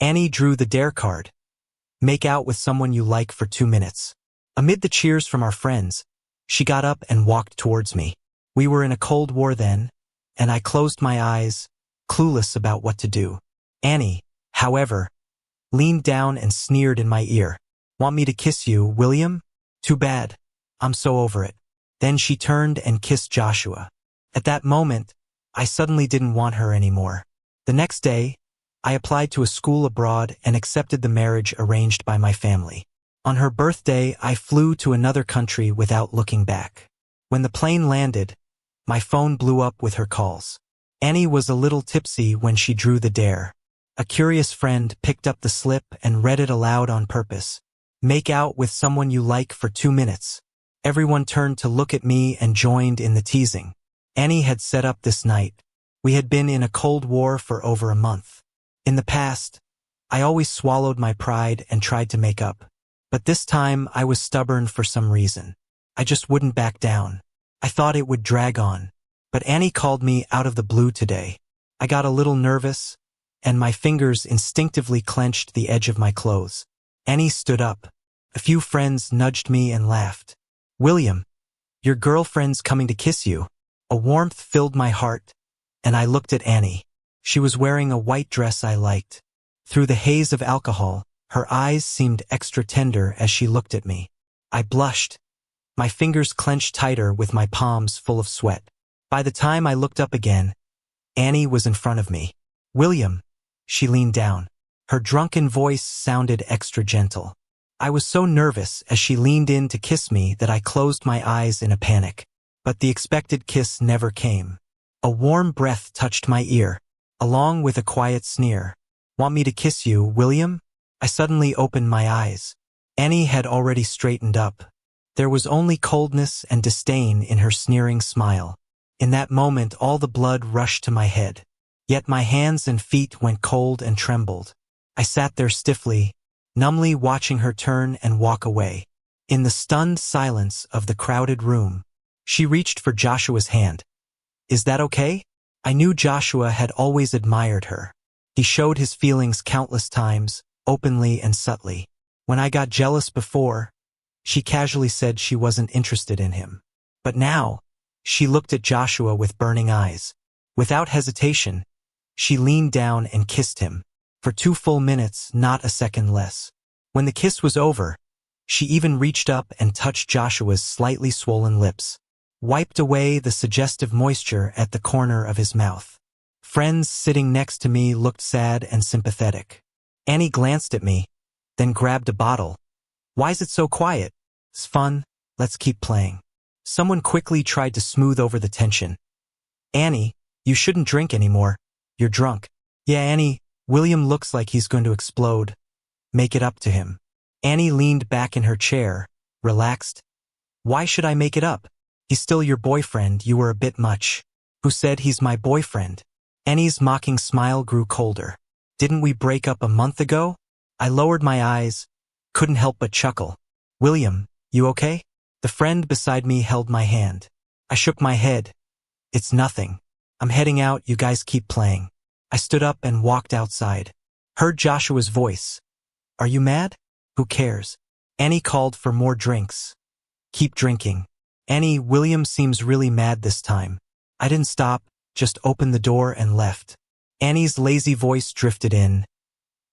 Annie drew the dare card. Make out with someone you like for 2 minutes. Amid the cheers from our friends, she got up and walked towards me. We were in a Cold War then, and I closed my eyes, clueless about what to do. Annie, however, leaned down and sneered in my ear. Want me to kiss you, William? Too bad. I'm so over it. Then she turned and kissed Joshua. At that moment, I suddenly didn't want her anymore. The next day, I applied to a school abroad and accepted the marriage arranged by my family. On her birthday, I flew to another country without looking back. When the plane landed, my phone blew up with her calls. Annie was a little tipsy when she drew the dare. A curious friend picked up the slip and read it aloud on purpose. Make out with someone you like for 2 minutes. Everyone turned to look at me and joined in the teasing. Annie had set up this night. We had been in a Cold War for over a month. In the past, I always swallowed my pride and tried to make up. But this time I was stubborn for some reason. I just wouldn't back down. I thought it would drag on. But Annie called me out of the blue today. I got a little nervous, and my fingers instinctively clenched the edge of my clothes. Annie stood up. A few friends nudged me and laughed. William, your girlfriend's coming to kiss you. A warmth filled my heart, and I looked at Annie. She was wearing a white dress I liked. Through the haze of alcohol, her eyes seemed extra tender as she looked at me. I blushed. My fingers clenched tighter with my palms full of sweat. By the time I looked up again, Annie was in front of me. William, she leaned down. Her drunken voice sounded extra gentle. I was so nervous as she leaned in to kiss me that I closed my eyes in a panic. But the expected kiss never came. A warm breath touched my ear, along with a quiet sneer. Want me to kiss you, William? I suddenly opened my eyes. Annie had already straightened up. There was only coldness and disdain in her sneering smile. In that moment, all the blood rushed to my head. Yet my hands and feet went cold and trembled. I sat there stiffly, numbly watching her turn and walk away. In the stunned silence of the crowded room, she reached for Joshua's hand. Is that okay? I knew Joshua had always admired her. He showed his feelings countless times, openly and subtly. When I got jealous before, she casually said she wasn't interested in him. But now, she looked at Joshua with burning eyes. Without hesitation, she leaned down and kissed him. For 2 full minutes, not a second less. When the kiss was over, she even reached up and touched Joshua's slightly swollen lips, wiped away the suggestive moisture at the corner of his mouth. Friends sitting next to me looked sad and sympathetic. Annie glanced at me, then grabbed a bottle. Why's it so quiet? It's fun, let's keep playing. Someone quickly tried to smooth over the tension. Annie, you shouldn't drink anymore. You're drunk. Yeah, Annie, William looks like he's going to explode. Make it up to him. Annie leaned back in her chair, relaxed. Why should I make it up? He's still your boyfriend. You were a bit much. Who said he's my boyfriend? Annie's mocking smile grew colder. Didn't we break up a month ago? I lowered my eyes, couldn't help but chuckle. William, you okay? The friend beside me held my hand. I shook my head. It's nothing. I'm heading out, you guys keep playing. I stood up and walked outside. Heard Joshua's voice. Are you mad? Who cares? Annie called for more drinks. Keep drinking. Annie, William seems really mad this time. I didn't stop, just opened the door and left. Annie's lazy voice drifted in.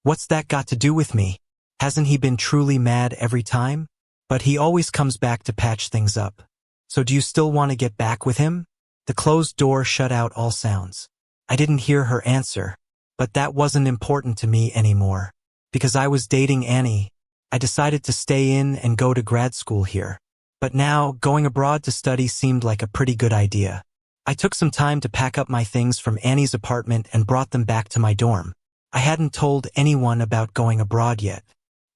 What's that got to do with me? Hasn't he been truly mad every time? But he always comes back to patch things up. So do you still want to get back with him? The closed door shut out all sounds. I didn't hear her answer, but that wasn't important to me anymore. Because I was dating Annie, I decided to stay in and go to grad school here. But now, going abroad to study seemed like a pretty good idea. I took some time to pack up my things from Annie's apartment and brought them back to my dorm. I hadn't told anyone about going abroad yet.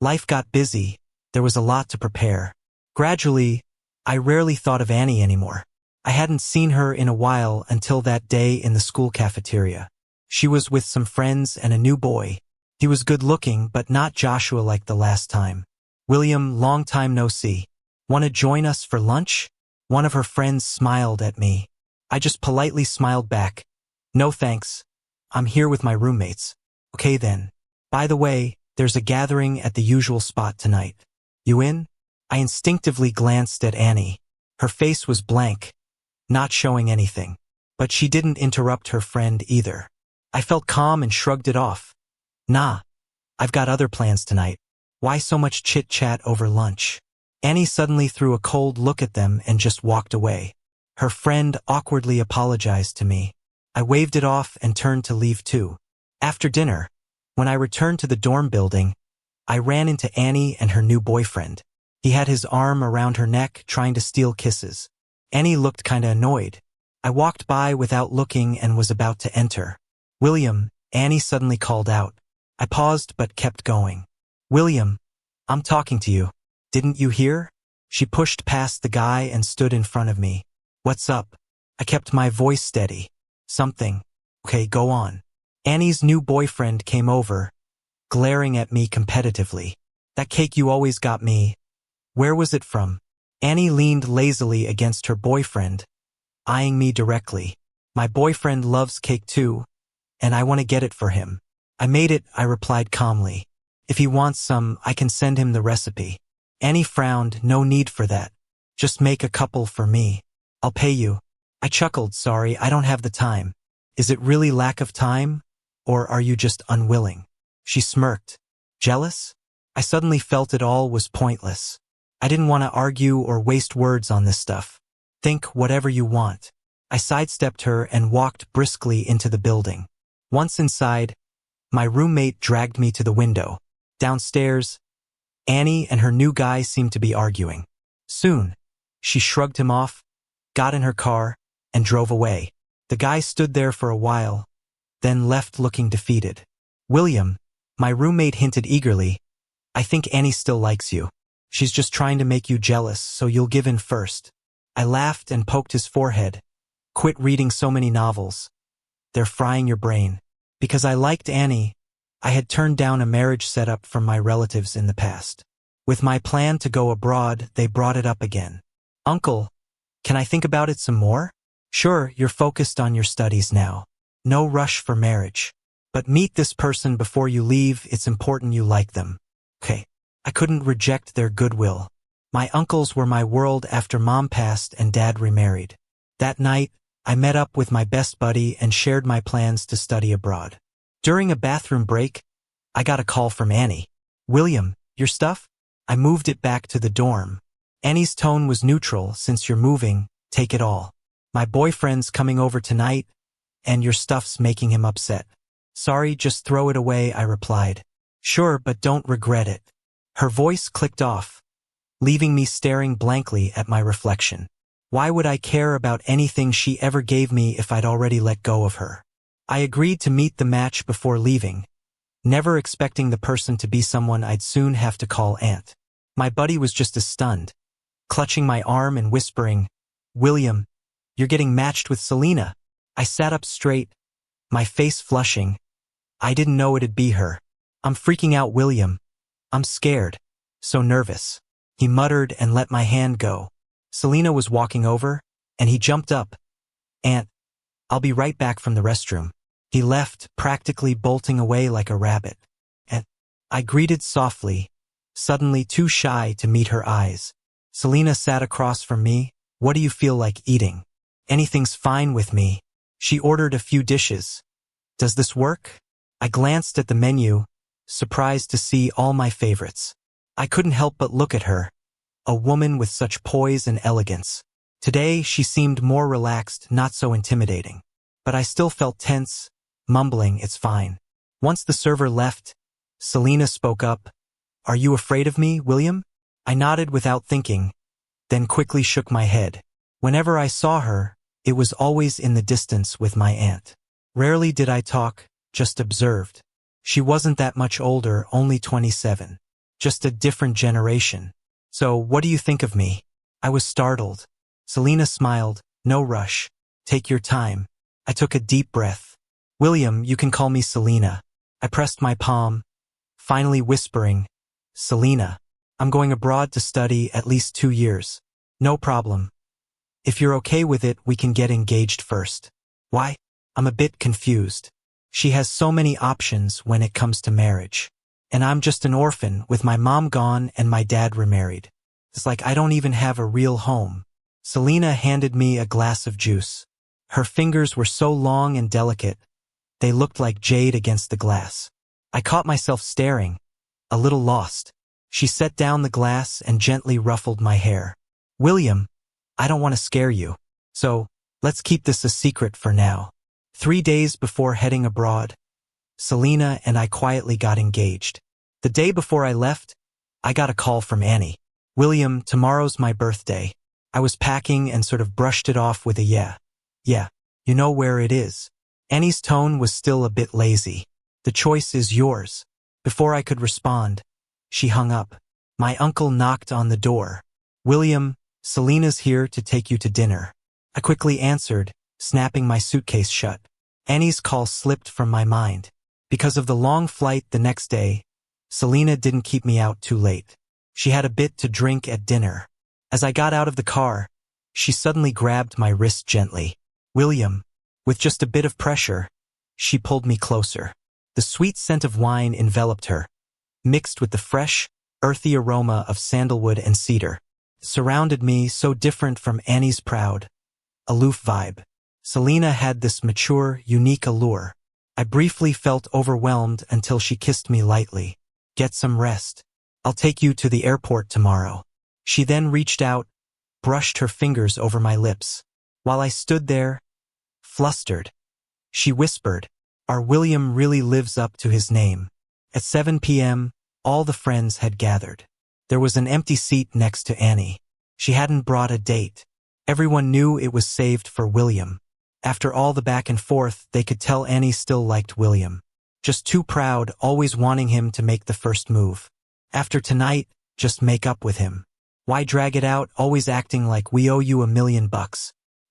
Life got busy. There was a lot to prepare. Gradually, I rarely thought of Annie anymore. I hadn't seen her in a while until that day in the school cafeteria. She was with some friends and a new boy. He was good-looking, but not Joshua like the last time. William, long time no see. Want to join us for lunch? One of her friends smiled at me. I just politely smiled back. No thanks. I'm here with my roommates. Okay then. By the way, there's a gathering at the usual spot tonight. You in? I instinctively glanced at Annie. Her face was blank, not showing anything. But she didn't interrupt her friend either. I felt calm and shrugged it off. Nah, I've got other plans tonight. Why so much chit-chat over lunch? Annie suddenly threw a cold look at them and just walked away. Her friend awkwardly apologized to me. I waved it off and turned to leave too. After dinner, when I returned to the dorm building, I ran into Annie and her new boyfriend. He had his arm around her neck, trying to steal kisses. Annie looked kinda annoyed. I walked by without looking and was about to enter. William, Annie suddenly called out. I paused but kept going. William, I'm talking to you. Didn't you hear? She pushed past the guy and stood in front of me. What's up? I kept my voice steady. Something. Okay, go on. Annie's new boyfriend came over, glaring at me competitively. That cake you always got me. Where was it from? Annie leaned lazily against her boyfriend, eyeing me directly. My boyfriend loves cake too, and I want to get it for him. I made it, I replied calmly. If he wants some, I can send him the recipe. Annie frowned, no need for that. Just make a couple for me. I'll pay you. I chuckled, sorry, I don't have the time. Is it really lack of time? Or are you just unwilling? She smirked. Jealous? I suddenly felt it all was pointless. I didn't want to argue or waste words on this stuff. Think whatever you want. I sidestepped her and walked briskly into the building. Once inside, my roommate dragged me to the window. Downstairs, Annie and her new guy seemed to be arguing. Soon, she shrugged him off, got in her car, and drove away. The guy stood there for a while, then left looking defeated. William, my roommate hinted eagerly, I think Annie still likes you. She's just trying to make you jealous, so you'll give in first. I laughed and poked his forehead. Quit reading so many novels. They're frying your brain. Because I liked Annie, I had turned down a marriage setup from my relatives in the past. With my plan to go abroad, they brought it up again. Uncle, can I think about it some more? Sure, you're focused on your studies now. No rush for marriage. But meet this person before you leave, it's important you like them. Okay. I couldn't reject their goodwill. My uncles were my world after Mom passed and Dad remarried. That night, I met up with my best buddy and shared my plans to study abroad. During a bathroom break, I got a call from Annie. William, your stuff? I moved it back to the dorm. Annie's tone was neutral. Since you're moving, take it all. My boyfriend's coming over tonight, and your stuff's making him upset. Sorry, just throw it away, I replied. Sure, but don't regret it. Her voice clicked off, leaving me staring blankly at my reflection. Why would I care about anything she ever gave me if I'd already let go of her? I agreed to meet the match before leaving, never expecting the person to be someone I'd soon have to call aunt. My buddy was just as stunned, clutching my arm and whispering, William, you're getting matched with Selena. I sat up straight, my face flushing. I didn't know it'd be her. I'm freaking out, William. I'm scared. So nervous. He muttered and let my hand go. Selena was walking over, and he jumped up. Aunt, I'll be right back from the restroom. He left, practically bolting away like a rabbit. And I greeted softly, suddenly too shy to meet her eyes. Selena sat across from me. What do you feel like eating? Anything's fine with me. She ordered a few dishes. Does this work? I glanced at the menu, surprised to see all my favorites. I couldn't help but look at her, a woman with such poise and elegance. Today she seemed more relaxed, not so intimidating. But I still felt tense, mumbling, it's fine. Once the server left, Selena spoke up. Are you afraid of me, William? I nodded without thinking, then quickly shook my head. Whenever I saw her, it was always in the distance with my aunt. Rarely did I talk, just observed. She wasn't that much older, only 27. Just a different generation. So, what do you think of me? I was startled. Selena smiled. No rush. Take your time. I took a deep breath. William, you can call me Selena. I pressed my palm, finally whispering, Selena, I'm going abroad to study at least 2 years. No problem. If you're okay with it, we can get engaged first. Why? I'm a bit confused. She has so many options when it comes to marriage. And I'm just an orphan with my mom gone and my dad remarried. It's like I don't even have a real home. Selena handed me a glass of juice. Her fingers were so long and delicate, they looked like jade against the glass. I caught myself staring, a little lost. She set down the glass and gently ruffled my hair. William, I don't want to scare you. So, let's keep this a secret for now. 3 days before heading abroad, Selena and I quietly got engaged. The day before I left, I got a call from Annie. William, tomorrow's my birthday. I was packing and sort of brushed it off with a yeah. Yeah, you know where it is. Annie's tone was still a bit lazy. The choice is yours. Before I could respond, she hung up. My uncle knocked on the door. William, Selena's here to take you to dinner. I quickly answered, snapping my suitcase shut. Annie's call slipped from my mind. Because of the long flight the next day, Selena didn't keep me out too late. She had a bit to drink at dinner. As I got out of the car, she suddenly grabbed my wrist gently. William, with just a bit of pressure, she pulled me closer. The sweet scent of wine enveloped her, mixed with the fresh, earthy aroma of sandalwood and cedar. It surrounded me, so different from Annie's proud, aloof vibe. Selena had this mature, unique allure. I briefly felt overwhelmed until she kissed me lightly. Get some rest. I'll take you to the airport tomorrow. She then reached out, brushed her fingers over my lips. While I stood there, flustered, she whispered, our William really lives up to his name. At 7 p.m., all the friends had gathered. There was an empty seat next to Annie. She hadn't brought a date. Everyone knew it was saved for William. After all the back and forth, they could tell Annie still liked William. Just too proud, always wanting him to make the first move. After tonight, just make up with him. Why drag it out, always acting like we owe you $1 million?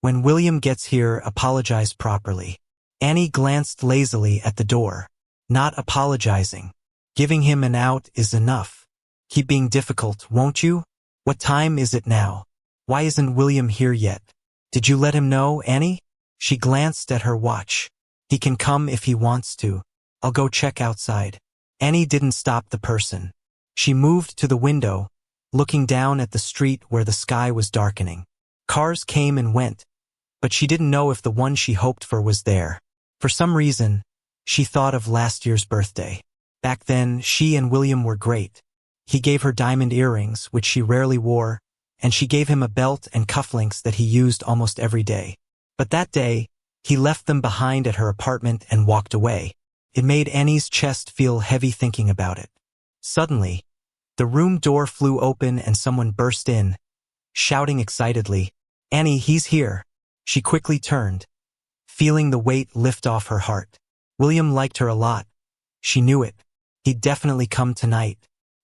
When William gets here, apologize properly. Annie glanced lazily at the door. Not apologizing. Giving him an out is enough. Keep being difficult, won't you? What time is it now? Why isn't William here yet? Did you let him know, Annie? She glanced at her watch. He can come if he wants to. I'll go check outside. Annie didn't stop the person. She moved to the window, looking down at the street where the sky was darkening. Cars came and went, but she didn't know if the one she hoped for was there. For some reason, she thought of last year's birthday. Back then, she and William were great. He gave her diamond earrings, which she rarely wore, and she gave him a belt and cufflinks that he used almost every day. But that day, he left them behind at her apartment and walked away. It made Annie's chest feel heavy thinking about it. Suddenly, the room door flew open and someone burst in, shouting excitedly, Annie, he's here. She quickly turned, feeling the weight lift off her heart. William liked her a lot. She knew it. He'd definitely come tonight.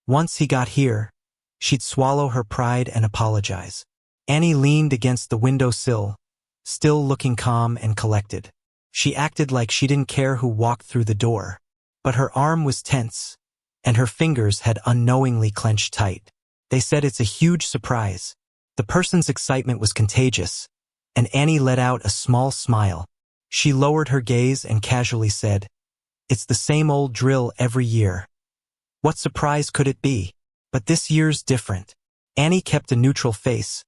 Once he got here, she'd swallow her pride and apologize. Annie leaned against the windowsill, still looking calm and collected. She acted like she didn't care who walked through the door. But her arm was tense, and her fingers had unknowingly clenched tight. They said it's a huge surprise. The person's excitement was contagious, and Annie let out a small smile. She lowered her gaze and casually said, it's the same old drill every year. What surprise could it be? But this year's different. Annie kept a neutral face,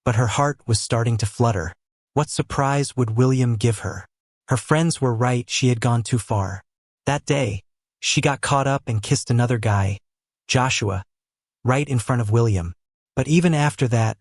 but her heart was starting to flutter. What surprise would William give her? Her friends were right, she had gone too far. That day, she got caught up and kissed another guy, Joshua, right in front of William. But even after that,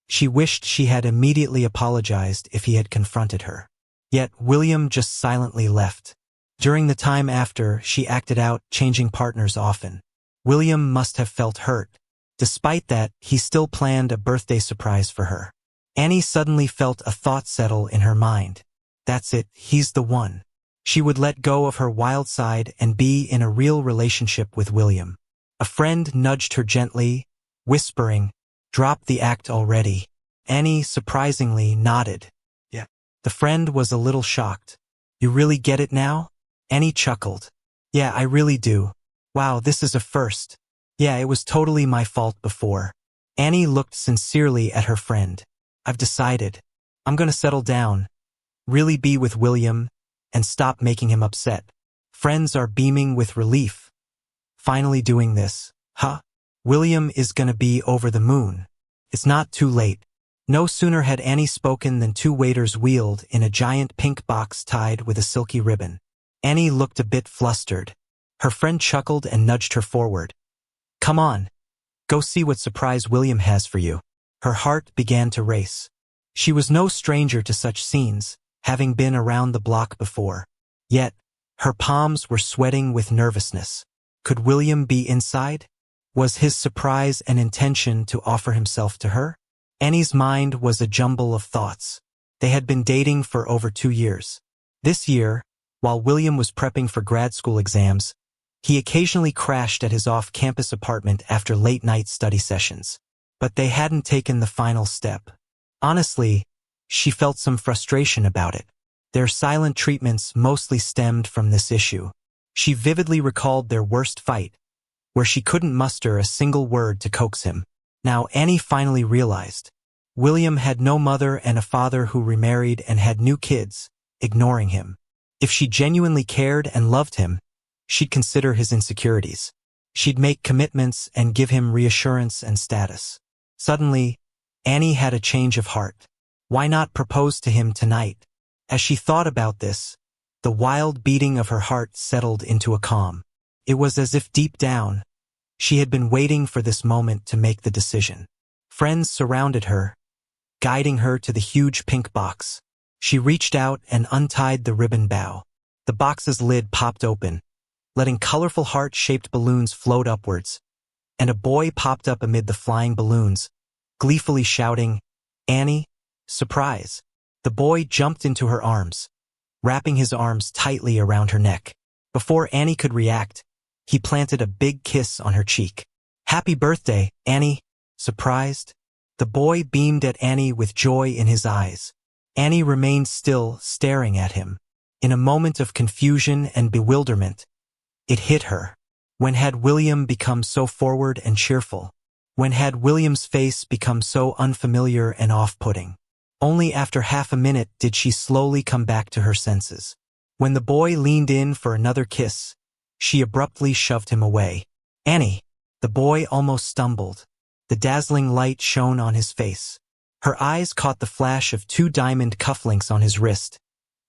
she wished she had immediately apologized if he had confronted her. Yet William just silently left. During the time after, she acted out, changing partners often. William must have felt hurt. Despite that, he still planned a birthday surprise for her. Annie suddenly felt a thought settle in her mind. That's it, he's the one. She would let go of her wild side and be in a real relationship with William. A friend nudged her gently, whispering, drop the act already. Annie surprisingly nodded. Yeah. The friend was a little shocked. You really get it now? Annie chuckled. Yeah, I really do. Wow, this is a first. Yeah, it was totally my fault before. Annie looked sincerely at her friend. I've decided. I'm gonna settle down. Really be with William, and stop making him upset. Friends are beaming with relief. Finally doing this. Huh? William is gonna be over the moon. It's not too late. No sooner had Annie spoken than two waiters wheeled in a giant pink box tied with a silky ribbon. Annie looked a bit flustered. Her friend chuckled and nudged her forward. Come on. Go see what surprise William has for you. Her heart began to race. She was no stranger to such scenes, having been around the block before. Yet, her palms were sweating with nervousness. Could William be inside? Was his surprise an intention to offer himself to her? Annie's mind was a jumble of thoughts. They had been dating for over 2 years. This year, while William was prepping for grad school exams, he occasionally crashed at his off-campus apartment after late-night study sessions. But they hadn't taken the final step. Honestly, she felt some frustration about it. Their silent treatments mostly stemmed from this issue. She vividly recalled their worst fight, where she couldn't muster a single word to coax him. Now Annie finally realized. William had no mother and a father who remarried and had new kids, ignoring him. If she genuinely cared and loved him, she'd consider his insecurities. She'd make commitments and give him reassurance and status. Suddenly, Annie had a change of heart. Why not propose to him tonight? As she thought about this, the wild beating of her heart settled into a calm. It was as if deep down, she had been waiting for this moment to make the decision. Friends surrounded her, guiding her to the huge pink box. She reached out and untied the ribbon bow. The box's lid popped open, letting colorful heart-shaped balloons float upwards, and a boy popped up amid the flying balloons, gleefully shouting, "Annie, surprise!" The boy jumped into her arms, wrapping his arms tightly around her neck. Before Annie could react, he planted a big kiss on her cheek. "Happy birthday, Annie!" Surprised, the boy beamed at Annie with joy in his eyes. Annie remained still, staring at him. In a moment of confusion and bewilderment, it hit her. When had William become so forward and cheerful? When had William's face become so unfamiliar and off-putting? Only after half a minute did she slowly come back to her senses. When the boy leaned in for another kiss, she abruptly shoved him away. "Annie!" The boy almost stumbled. The dazzling light shone on his face. Her eyes caught the flash of 2 diamond cufflinks on his wrist,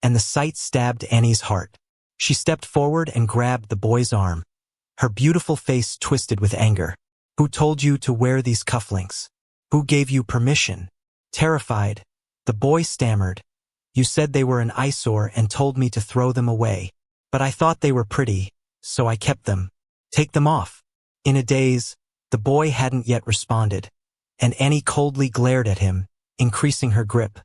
and the sight stabbed Annie's heart. She stepped forward and grabbed the boy's arm. Her beautiful face twisted with anger. "Who told you to wear these cufflinks? Who gave you permission?" Terrified, the boy stammered, "You said they were an eyesore and told me to throw them away. But I thought they were pretty, so I kept them. Take them off." In a daze, the boy hadn't yet responded, and Annie coldly glared at him, increasing her grip.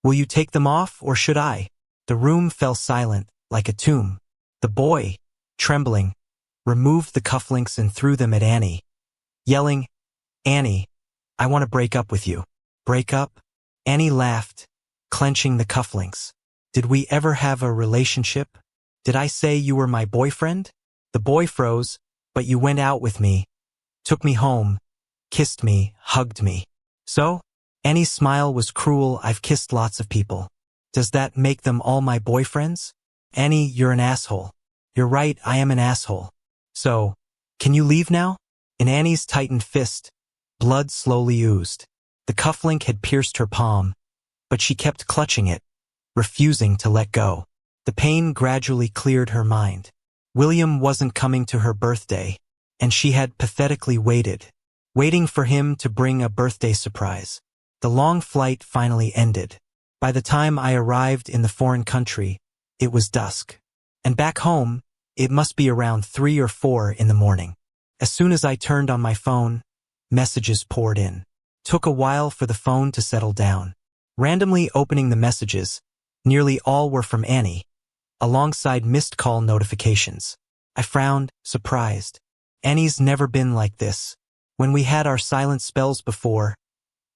"Will you take them off, or should I?" The room fell silent, like a tomb. The boy, trembling, removed the cufflinks and threw them at Annie, yelling, "Annie, I want to break up with you." "Break up?" Annie laughed, clenching the cufflinks. "Did we ever have a relationship? Did I say you were my boyfriend?" The boy froze, "But you went out with me, took me home, kissed me, hugged me." "So?" Annie's smile was cruel. "I've kissed lots of people. Does that make them all my boyfriends?" "Annie, you're an asshole." "You're right, I am an asshole. So, can you leave now?" In Annie's tightened fist, blood slowly oozed. The cufflink had pierced her palm, but she kept clutching it, refusing to let go. The pain gradually cleared her mind. William wasn't coming to her birthday, and she had pathetically waiting for him to bring a birthday surprise. The long flight finally ended. By the time I arrived in the foreign country, it was dusk. And back home, it must be around 3 or 4 in the morning. As soon as I turned on my phone, messages poured in. Took a while for the phone to settle down. Randomly opening the messages, nearly all were from Annie, alongside missed call notifications. I frowned, surprised. Annie's never been like this. When we had our silent spells before,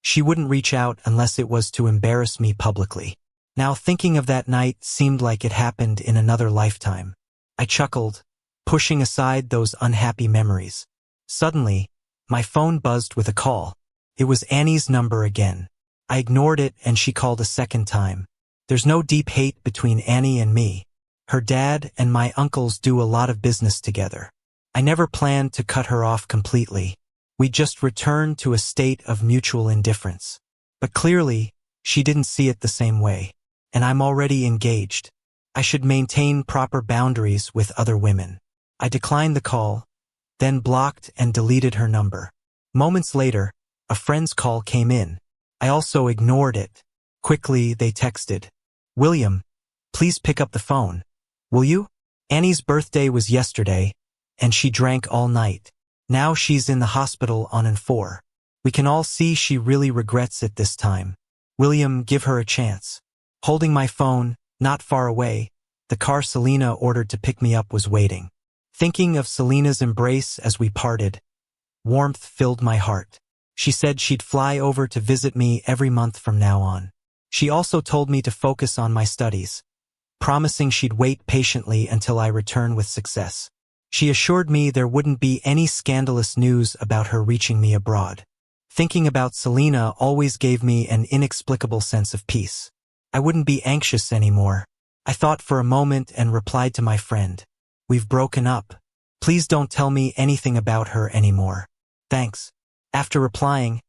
she wouldn't reach out unless it was to embarrass me publicly. Now thinking of that night seemed like it happened in another lifetime. I chuckled, pushing aside those unhappy memories. Suddenly, my phone buzzed with a call. It was Annie's number again. I ignored it and she called a second time. There's no deep hate between Annie and me. Her dad and my uncles do a lot of business together. I never planned to cut her off completely. We just returned to a state of mutual indifference. But clearly, she didn't see it the same way. And I'm already engaged. I should maintain proper boundaries with other women. I declined the call, then blocked and deleted her number. Moments later, a friend's call came in. I also ignored it. Quickly, they texted, "William, please pick up the phone. Will you? Annie's birthday was yesterday, and she drank all night. Now she's in the hospital on N4. We can all see she really regrets it this time. William, give her a chance." Holding my phone, not far away, the car Selena ordered to pick me up was waiting. Thinking of Selena's embrace as we parted, warmth filled my heart. She said she'd fly over to visit me every month from now on. She also told me to focus on my studies, promising she'd wait patiently until I return with success. She assured me there wouldn't be any scandalous news about her reaching me abroad. Thinking about Selena always gave me an inexplicable sense of peace. I wouldn't be anxious anymore. I thought for a moment and replied to my friend, "We've broken up. Please don't tell me anything about her anymore. Thanks." After replying,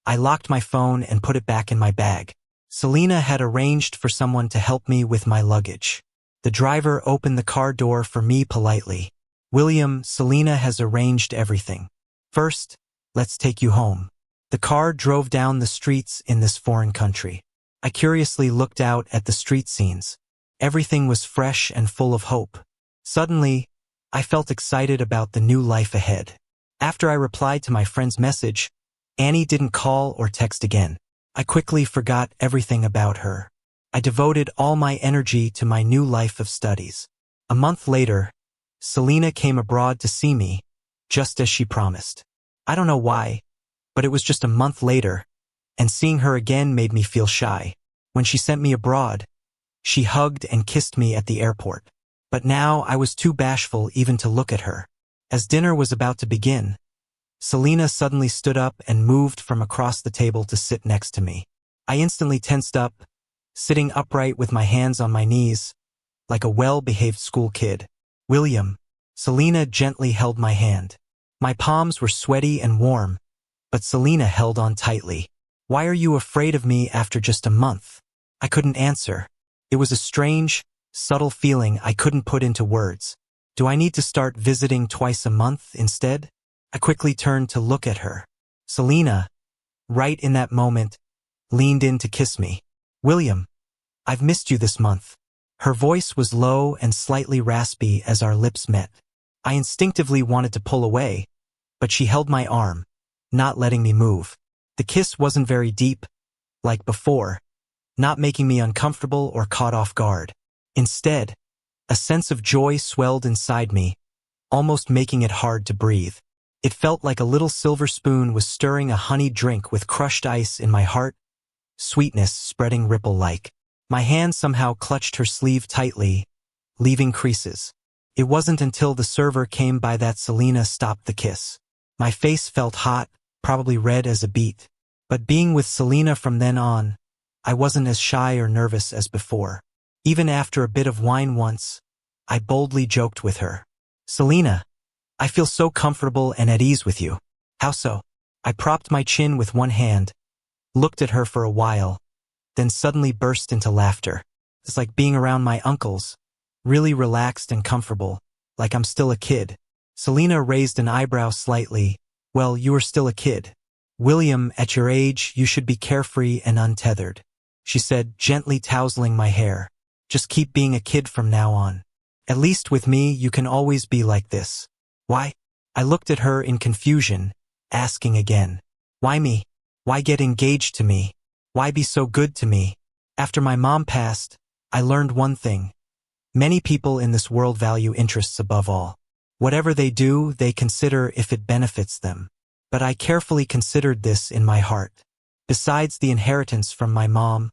I locked my phone and put it back in my bag. Selena had arranged for someone to help me with my luggage. The driver opened the car door for me politely. "William, Selena has arranged everything. First, let's take you home." The car drove down the streets in this foreign country. I curiously looked out at the street scenes. Everything was fresh and full of hope. Suddenly, I felt excited about the new life ahead. After I replied to my friend's message, Annie didn't call or text again. I quickly forgot everything about her. I devoted all my energy to my new life of studies. A month later, Selena came abroad to see me, just as she promised. I don't know why, but it was just a month later, and seeing her again made me feel shy. When she sent me abroad, she hugged and kissed me at the airport. But now I was too bashful even to look at her. As dinner was about to begin, Selena suddenly stood up and moved from across the table to sit next to me. I instantly tensed up, sitting upright with my hands on my knees, like a well-behaved school kid. "William." Selena gently held my hand. My palms were sweaty and warm, but Selena held on tightly. "Why are you afraid of me after just a month?" I couldn't answer. It was a strange, subtle feeling I couldn't put into words. Do I need to start visiting twice a month instead? I quickly turned to look at her. Selena, right in that moment, leaned in to kiss me. "William, I've missed you this month." Her voice was low and slightly raspy as our lips met. I instinctively wanted to pull away, but she held my arm, not letting me move. The kiss wasn't very deep, like before, not making me uncomfortable or caught off guard. Instead, a sense of joy swelled inside me, almost making it hard to breathe. It felt like a little silver spoon was stirring a honeyed drink with crushed ice in my heart, sweetness spreading ripple-like. My hand somehow clutched her sleeve tightly, leaving creases. It wasn't until the server came by that Selena stopped the kiss. My face felt hot, probably red as a beet. But being with Selena from then on, I wasn't as shy or nervous as before. Even after a bit of wine once, I boldly joked with her. "Selena, I feel so comfortable and at ease with you." "How so?" I propped my chin with one hand, looked at her for a while, then suddenly burst into laughter. It's like being around my uncles, really relaxed and comfortable, like I'm still a kid. Selena raised an eyebrow slightly. "Well, you are still a kid. William, at your age, you should be carefree and untethered," she said, gently tousling my hair. "Just keep being a kid from now on. At least with me, you can always be like this." "Why?" I looked at her in confusion, asking again. "Why me? Why get engaged to me? Why be so good to me?" After my mom passed, I learned one thing. Many people in this world value interests above all. Whatever they do, they consider if it benefits them. But I carefully considered this in my heart. Besides the inheritance from my mom,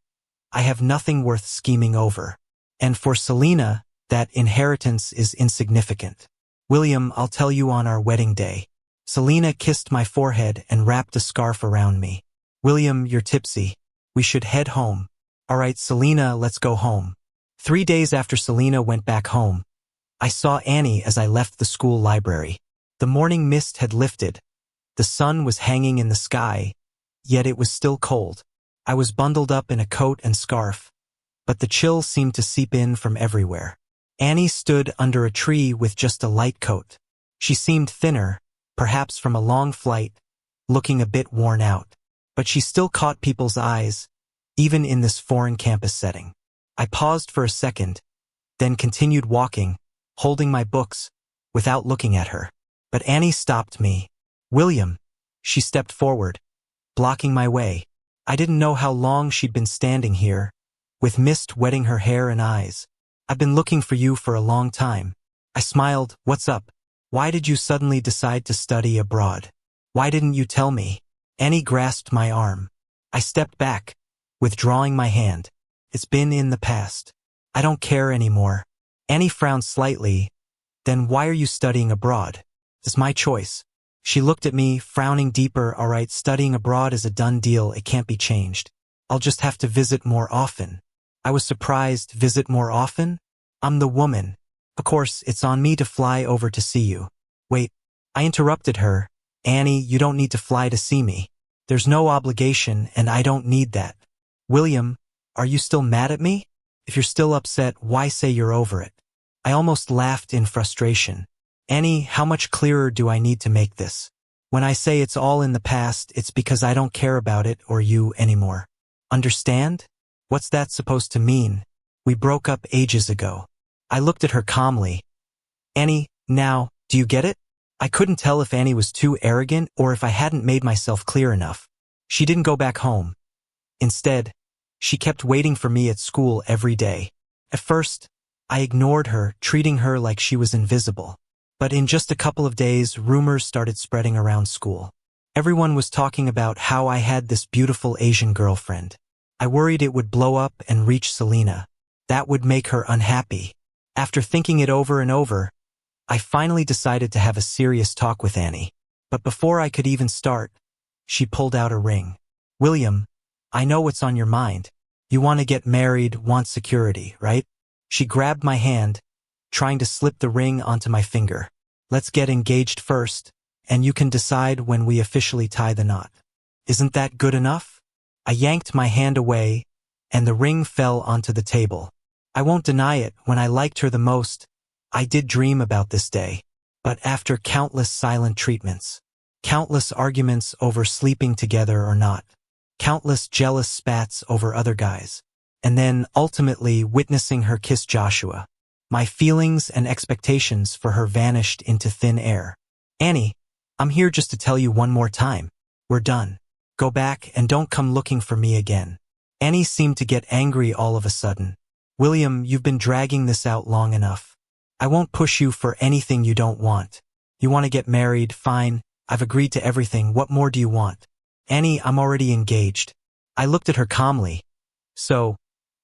I have nothing worth scheming over. And for Selena, that inheritance is insignificant. "William, I'll tell you on our wedding day." Selena kissed my forehead and wrapped a scarf around me. "William, you're tipsy. We should head home." All right, Selena, let's go home. 3 days after Selena went back home, I saw Annie as I left the school library. The morning mist had lifted. The sun was hanging in the sky, yet it was still cold. I was bundled up in a coat and scarf, but the chill seemed to seep in from everywhere. Annie stood under a tree with just a light coat. She seemed thinner, perhaps from a long flight, looking a bit worn out. But she still caught people's eyes, even in this foreign campus setting. I paused for a second, then continued walking, holding my books, without looking at her. But Annie stopped me. William, she stepped forward, blocking my way. I didn't know how long she'd been standing here, with mist wetting her hair and eyes. I've been looking for you for a long time. I smiled. What's up? Why did you suddenly decide to study abroad? Why didn't you tell me? Annie grasped my arm. I stepped back, withdrawing my hand. It's been in the past. I don't care anymore. Annie frowned slightly. Then why are you studying abroad? It's my choice. She looked at me, frowning deeper. All right, studying abroad is a done deal. It can't be changed. I'll just have to visit more often. I was surprised. Visit more often? I'm the woman. Of course, it's on me to fly over to see you. Wait, I interrupted her. Annie, you don't need to fly to see me. There's no obligation, and I don't need that. William, are you still mad at me? If you're still upset, why say you're over it? I almost laughed in frustration. Annie, how much clearer do I need to make this? When I say it's all in the past, it's because I don't care about it or you anymore. Understand? What's that supposed to mean? We broke up ages ago. I looked at her calmly. Annie, now, do you get it? I couldn't tell if Annie was too arrogant or if I hadn't made myself clear enough. She didn't go back home. Instead, she kept waiting for me at school every day. At first, I ignored her, treating her like she was invisible. But in just a couple of days, rumors started spreading around school. Everyone was talking about how I had this beautiful Asian girlfriend. I worried it would blow up and reach Selena. That would make her unhappy. After thinking it over and over, I finally decided to have a serious talk with Annie. But before I could even start, she pulled out a ring. William, I know what's on your mind. You want to get married, want security, right? She grabbed my hand, trying to slip the ring onto my finger. Let's get engaged first, and you can decide when we officially tie the knot. Isn't that good enough? I yanked my hand away, and the ring fell onto the table. I won't deny it, when I liked her the most, I did dream about this day. But after countless silent treatments, countless arguments over sleeping together or not, countless jealous spats over other guys, and then ultimately witnessing her kiss Joshua, my feelings and expectations for her vanished into thin air. Annie, I'm here just to tell you one more time. We're done. Go back and don't come looking for me again. Annie seemed to get angry all of a sudden. William, you've been dragging this out long enough. I won't push you for anything you don't want. You want to get married, fine. I've agreed to everything. What more do you want? Annie, I'm already engaged. I looked at her calmly. So,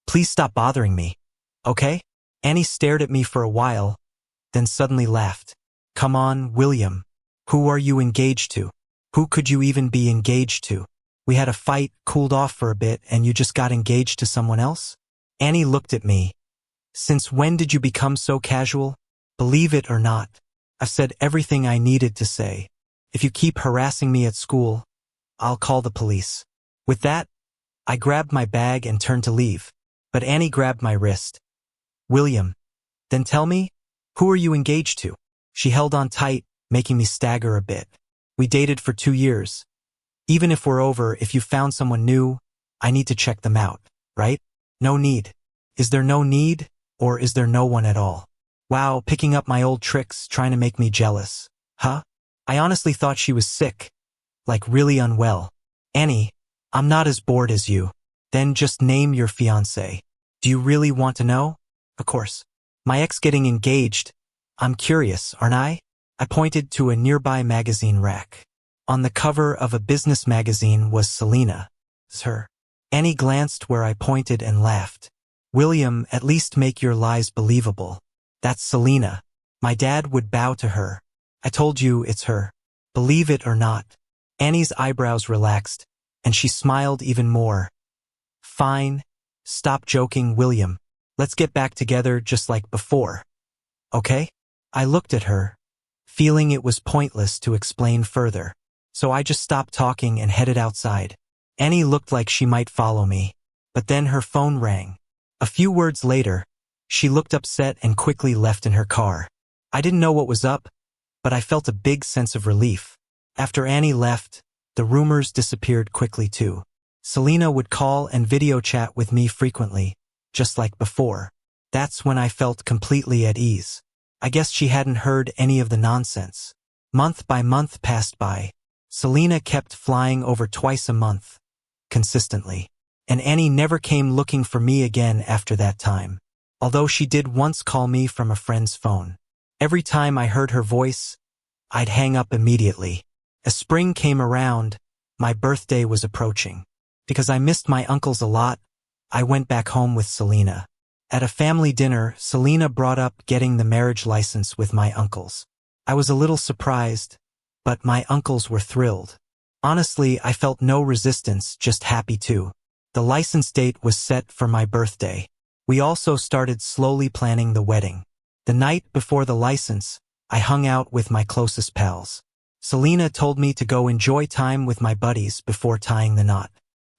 please stop bothering me, okay? Annie stared at me for a while, then suddenly laughed. Come on, William. Who are you engaged to? Who could you even be engaged to? We had a fight, cooled off for a bit, and you just got engaged to someone else? Annie looked at me. Since when did you become so casual? Believe it or not, I've said everything I needed to say. If you keep harassing me at school, I'll call the police. With that, I grabbed my bag and turned to leave. But Annie grabbed my wrist. William, then tell me, who are you engaged to? She held on tight, making me stagger a bit. We dated for 2 years. Even if we're over, if you found someone new, I need to check them out, right? No need. Is there no need, or is there no one at all? Wow, picking up my old tricks, trying to make me jealous. Huh? I honestly thought she was sick. Like really unwell. Annie, I'm not as bored as you. Then just name your fiancé. Do you really want to know? Of course. My ex getting engaged. I'm curious, aren't I? I pointed to a nearby magazine rack. On the cover of a business magazine was Selena. It's her. Annie glanced where I pointed and laughed. William, at least make your lies believable. That's Selena. My dad would bow to her. I told you it's her. Believe it or not. Annie's eyebrows relaxed, and she smiled even more. Fine, Stop joking, William. Let's get back together just like before. Okay? I looked at her, feeling it was pointless to explain further. So I just stopped talking and headed outside. Annie looked like she might follow me, but then her phone rang. A few words later, she looked upset and quickly left in her car. I didn't know what was up, but I felt a big sense of relief. After Annie left, the rumors disappeared quickly too. Selena would call and video chat with me frequently, just like before. That's when I felt completely at ease. I guess she hadn't heard any of the nonsense. Month by month passed by. Selena kept flying over twice a month, consistently. And Annie never came looking for me again after that time. Although she did once call me from a friend's phone. Every time I heard her voice, I'd hang up immediately. As spring came around, my birthday was approaching. Because I missed my uncles a lot, I went back home with Selena. At a family dinner, Selena brought up getting the marriage license with my uncles. I was a little surprised, but my uncles were thrilled. Honestly, I felt no resistance, just happy too. The license date was set for my birthday. We also started slowly planning the wedding. The night before the license, I hung out with my closest pals. Selena told me to go enjoy time with my buddies before tying the knot.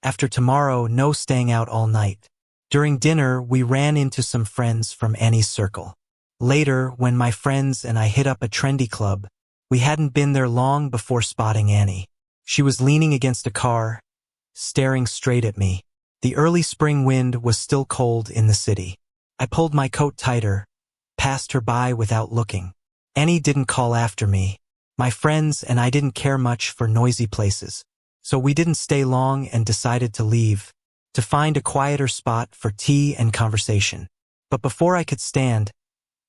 After tomorrow, no staying out all night. During dinner, we ran into some friends from Annie's circle. Later, when my friends and I hit up a trendy club, we hadn't been there long before spotting Annie. She was leaning against a car, staring straight at me. The early spring wind was still cold in the city. I pulled my coat tighter, passed her by without looking. Annie didn't call after me. My friends and I didn't care much for noisy places. So we didn't stay long and decided to leave, to find a quieter spot for tea and conversation. But before I could stand,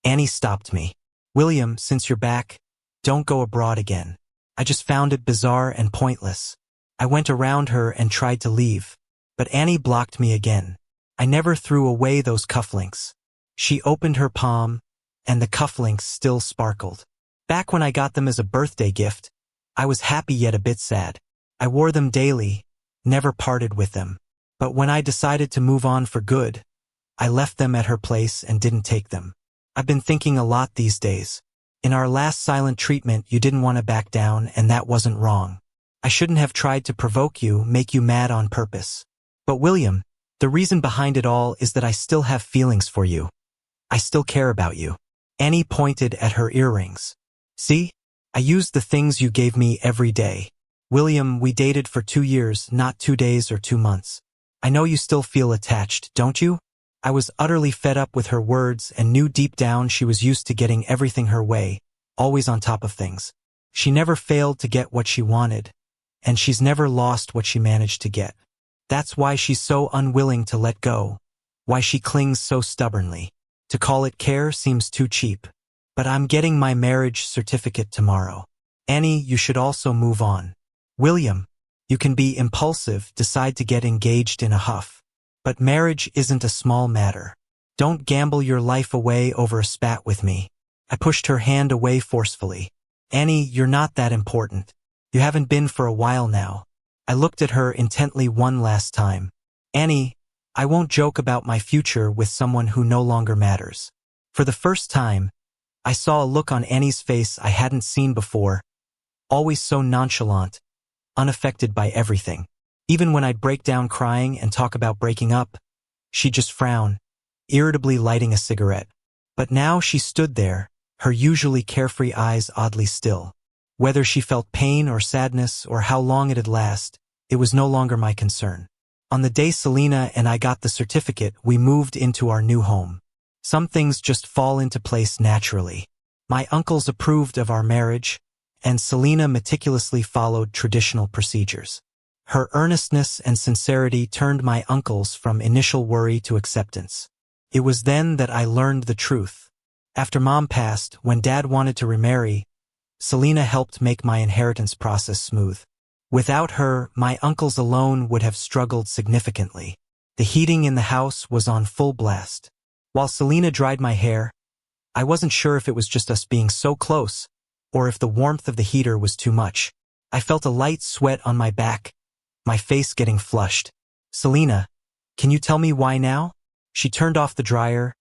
Annie stopped me. William, since you're back, don't go abroad again. I just found it bizarre and pointless. I went around her and tried to leave, but Annie blocked me again. I never threw away those cufflinks. She opened her palm, and the cufflinks still sparkled. Back when I got them as a birthday gift, I was happy yet a bit sad. I wore them daily, never parted with them. But when I decided to move on for good, I left them at her place and didn't take them. I've been thinking a lot these days. In our last silent treatment, you didn't want to back down, and that wasn't wrong. I shouldn't have tried to provoke you, make you mad on purpose. But William, the reason behind it all is that I still have feelings for you. I still care about you. Annie pointed at her earrings. See? I used the things you gave me every day. William, we dated for 2 years, not 2 days or 2 months. I know you still feel attached, don't you? I was utterly fed up with her words and knew deep down she was used to getting everything her way, always on top of things. She never failed to get what she wanted, and she's never lost what she managed to get. That's why she's so unwilling to let go, why she clings so stubbornly. To call it care seems too cheap. But I'm getting my marriage certificate tomorrow. Annie, you should also move on. William, you can be impulsive, decide to get engaged in a huff. But marriage isn't a small matter. Don't gamble your life away over a spat with me. I pushed her hand away forcefully. Annie, you're not that important. You haven't been for a while now. I looked at her intently one last time. Annie, I won't joke about my future with someone who no longer matters. For the first time, I saw a look on Annie's face I hadn't seen before, always so nonchalant, unaffected by everything. Even when I'd break down crying and talk about breaking up, she'd just frown, irritably lighting a cigarette. But now she stood there, her usually carefree eyes oddly still. Whether she felt pain or sadness or how long it'd last, it was no longer my concern. On the day Selena and I got the certificate, we moved into our new home. Some things just fall into place naturally. My uncles approved of our marriage, and Selena meticulously followed traditional procedures. Her earnestness and sincerity turned my uncles from initial worry to acceptance. It was then that I learned the truth. After Mom passed, when Dad wanted to remarry, Selena helped make my inheritance process smooth. Without her, my uncles alone would have struggled significantly. The heating in the house was on full blast. While Selena dried my hair, I wasn't sure if it was just us being so close, or if the warmth of the heater was too much. I felt a light sweat on my back, my face getting flushed. Selena, Can you tell me why now? She turned off the dryer,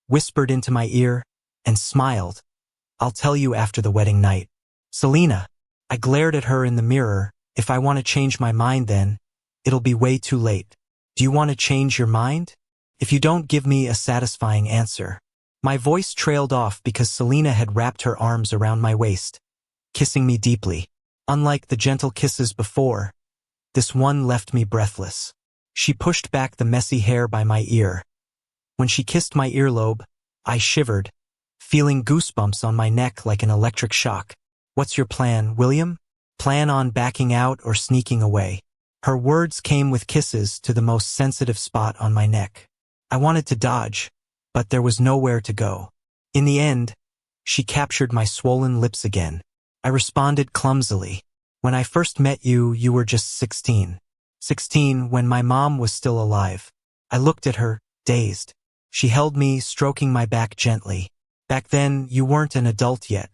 whispered into my ear, and smiled. I'll tell you after the wedding night. Selena. I glared at her in the mirror. If I want to change my mind then, it'll be way too late. Do you want to change your mind? If you don't give me a satisfying answer. My voice trailed off because Selena had wrapped her arms around my waist, kissing me deeply. Unlike the gentle kisses before, this one left me breathless. She pushed back the messy hair by my ear. When she kissed my earlobe, I shivered, feeling goosebumps on my neck like an electric shock. What's your plan, William? Plan on backing out or sneaking away? Her words came with kisses to the most sensitive spot on my neck. I wanted to dodge, but there was nowhere to go. In the end, she captured my swollen lips again. I responded clumsily. When I first met you, you were just 16. 16 when my mom was still alive. I looked at her, dazed. She held me, stroking my back gently. Back then, you weren't an adult yet.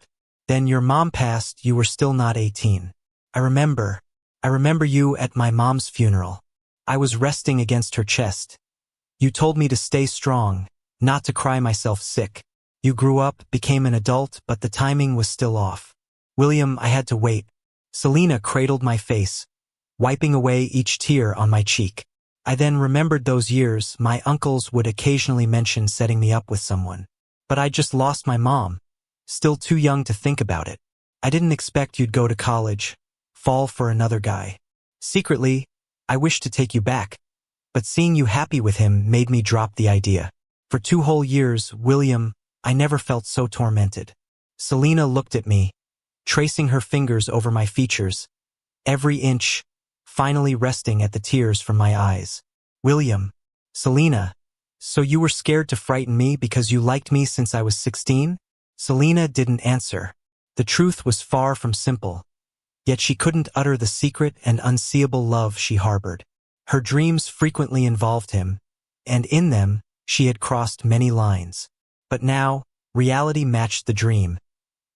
Then your mom passed, you were still not 18. I remember you at my mom's funeral. I was resting against her chest. You told me to stay strong, not to cry myself sick. You grew up, became an adult, but the timing was still off. William, I had to wait. Selena cradled my face, wiping away each tear on my cheek. I then remembered those years. My uncles would occasionally mention setting me up with someone. But I just lost my mom, still too young to think about it. I didn't expect you'd go to college, fall for another guy. Secretly, I wished to take you back, but seeing you happy with him made me drop the idea. For 2 whole years, William, I never felt so tormented. Selena looked at me, tracing her fingers over my features, every inch, finally resting at the tears from my eyes. William. Selena. So you were scared to frighten me because you liked me since I was 16? Selena didn't answer. The truth was far from simple. Yet she couldn't utter the secret and unseeable love she harbored. Her dreams frequently involved him, and in them, she had crossed many lines. But now, reality matched the dream.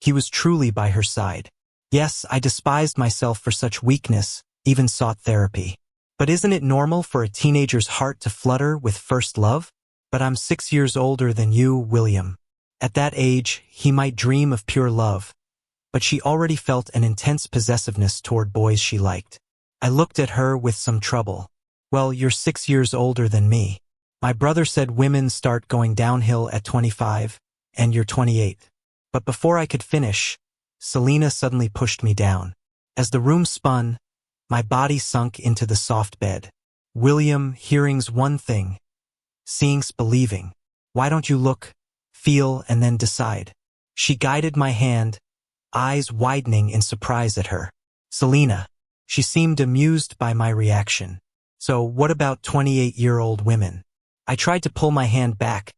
He was truly by her side. Yes, I despised myself for such weakness, even sought therapy. But isn't it normal for a teenager's heart to flutter with first love? But I'm 6 years older than you, William. At that age, he might dream of pure love. But she already felt an intense possessiveness toward boys she liked. I looked at her with some trouble. Well, you're 6 years older than me. My brother said women start going downhill at 25, and you're 28. But before I could finish, Selena suddenly pushed me down. As the room spun, my body sunk into the soft bed. William, hearing's one thing. Seeing's believing. Why don't you look, feel, and then decide? She guided my hand, eyes widening in surprise at her. Selena. She seemed amused by my reaction. So what about 28-year-old women? I tried to pull my hand back,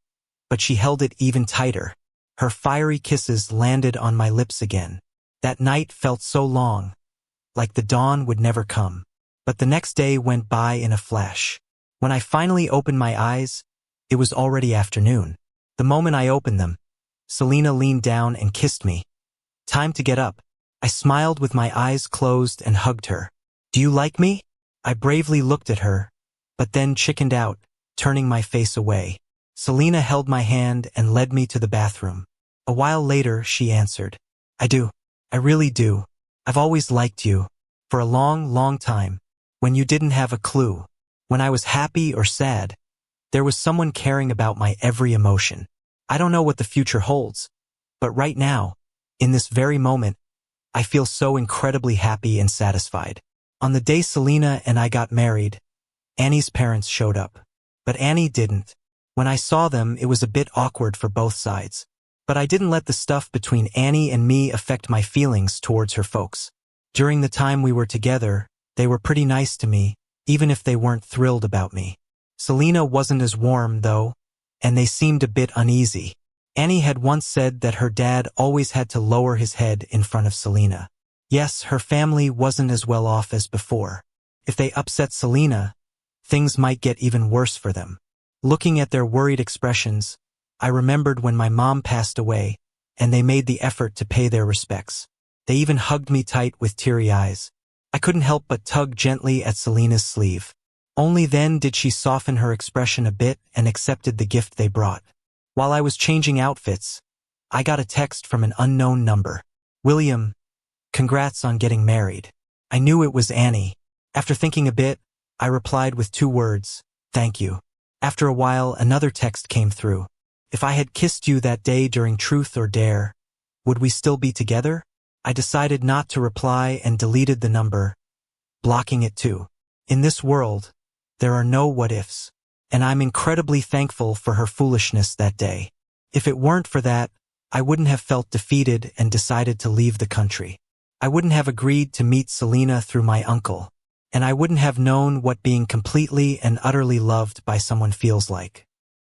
but she held it even tighter. Her fiery kisses landed on my lips again. That night felt so long, like the dawn would never come. But the next day went by in a flash. When I finally opened my eyes, it was already afternoon. The moment I opened them, Selena leaned down and kissed me. Time to get up. I smiled with my eyes closed and hugged her. Do you like me? I bravely looked at her, but then chickened out, turning my face away. Selena held my hand and led me to the bathroom. A while later, she answered. I do. I really do. I've always liked you. For a long, long time. When you didn't have a clue. When I was happy or sad. There was someone caring about my every emotion. I don't know what the future holds. But right now, in this very moment, I feel so incredibly happy and satisfied. On the day Selena and I got married, Annie's parents showed up. But Annie didn't. When I saw them, it was a bit awkward for both sides. But I didn't let the stuff between Annie and me affect my feelings towards her folks. During the time we were together, they were pretty nice to me, even if they weren't thrilled about me. Selena wasn't as warm, though, and they seemed a bit uneasy. Annie had once said that her dad always had to lower his head in front of Selena. Yes, her family wasn't as well off as before. If they upset Selena, things might get even worse for them. Looking at their worried expressions, I remembered when my mom passed away, and they made the effort to pay their respects. They even hugged me tight with teary eyes. I couldn't help but tug gently at Selena's sleeve. Only then did she soften her expression a bit and accepted the gift they brought. While I was changing outfits, I got a text from an unknown number. "William, congrats on getting married." I knew it was Annie. After thinking a bit, I replied with 2 words, "Thank you." After a while, another text came through. "If I had kissed you that day during Truth or Dare, would we still be together?" I decided not to reply and deleted the number, blocking it too. In this world, there are no what-ifs, and I'm incredibly thankful for her foolishness that day. If it weren't for that, I wouldn't have felt defeated and decided to leave the country. I wouldn't have agreed to meet Selena through my uncle, and I wouldn't have known what being completely and utterly loved by someone feels like.